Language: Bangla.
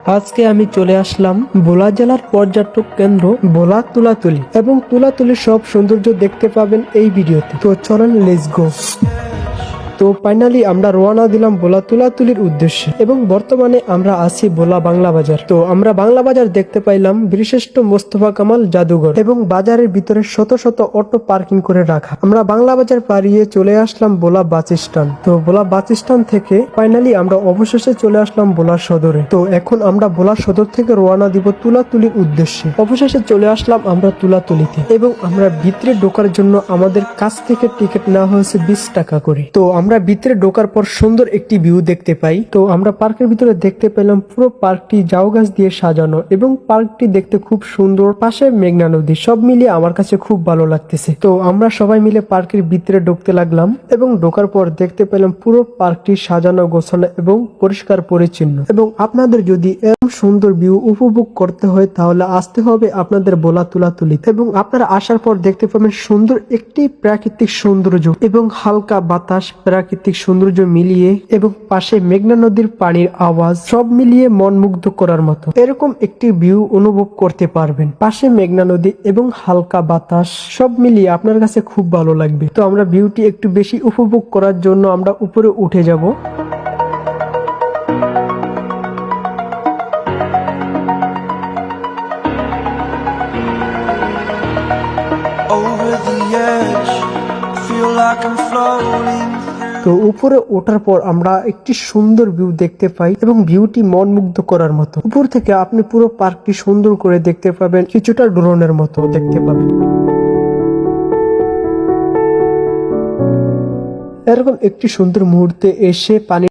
আজকে আমি চলে আসলাম ভোলা জেলার পর্যটক কেন্দ্র ভোলা তুলাতুলি এবং তুলাতুলির সব সৌন্দর্য দেখতে পাবেন এই ভিডিওতে। তো চলেন লেটস গো। তো ফাইনালি আমরা রওনা দিলাম ভোলা তুলাতুলির উদ্দেশ্যে এবং বর্তমানে আমরা আছি ভোলা বাংলা বাজার। তো আমরা বাংলা বাজার দেখতে পাইলাম বীরশ্রেষ্ঠ মোস্তফা কামাল জাদুঘর এবং বাজারের ভিতরে শত শত অটো পার্কিং করে রাখা। আমরা বাংলা বাজার পাড়িয়ে চলে আসলাম ভোলা বাস স্ট্যান্ড। তো ভোলা বাস স্ট্যান্ড থেকে ফাইনালি আমরা অবশেষে চলে আসলাম ভোলা সদরে। তো এখন আমরা ভোলা সদর থেকে রওনা দিব তুলাতুলির উদ্দেশ্যে। অবশেষে চলে আসলাম আমরা তুলাতুলিতে এবং আমরা ভিতরে ঢোকার জন্য আমাদের কাছ থেকে টিকিট নেওয়া হয়েছে 20 টাকা করে। তো আমরা ভিতরে ঢোকার পর সুন্দর একটি ভিউ দেখতে পাই। তো আমরা পার্কের ভিতরে দেখতে পেলাম পুরো পার্কটি জাউ গাছ দিয়ে সাজানো এবং পার্কটি দেখতে খুব সুন্দর, পাশে মেঘনা নদী, সব মিলিয়ে আমার কাছে খুব ভালো লাগতেছে। তো আমরা সবাই মিলে পার্কের ভিতরে ঢুকতে লাগলাম এবং ঢোকার পর দেখতে পেলাম পুরো পার্কটি সাজানো গোছানো এবং পরিষ্কার পরিচ্ছন্ন। এবং আপনাদের যদি এরকম সুন্দর ভিউ উপভোগ করতে হয় তাহলে আসতে হবে আপনাদের ভোলা তুলাতুলিতে এবং আপনারা আসার পর দেখতে পাবেন সুন্দর একটি প্রাকৃতিক সৌন্দর্য এবং হালকা বাতাস, প্রাকৃতিক সৌন্দর্য মিলিয়ে এবং পাশে মেঘনা নদীর পানির আওয়াজ, সব মিলিয়ে মন মুগ্ধ করার মতো এরকম একটি ভিউ অনুভব করতে পারবেন। পাশে মেঘনা নদী এবং হালকা বাতাস সব মিলিয়ে আপনার কাছে খুব ভালো লাগবে। তো আমরা ভিউটি একটু বেশি উপভোগ করার জন্য আমরা উপরে উঠে যাব। Over the edge, feel like I'm floating. তো উপরে ওঠার পর আমরা একটি সুন্দর ভিউ দেখতে পাই এবং ভিউটি মন মুগ্ধ করার মতো। উপর থেকে আপনি পুরো পার্কটি সুন্দর করে দেখতে পাবেন, কিছুটা ড্রোনের মতো দেখতে পাবেন। এরকম একটি সুন্দর মুহূর্তে এসে পানি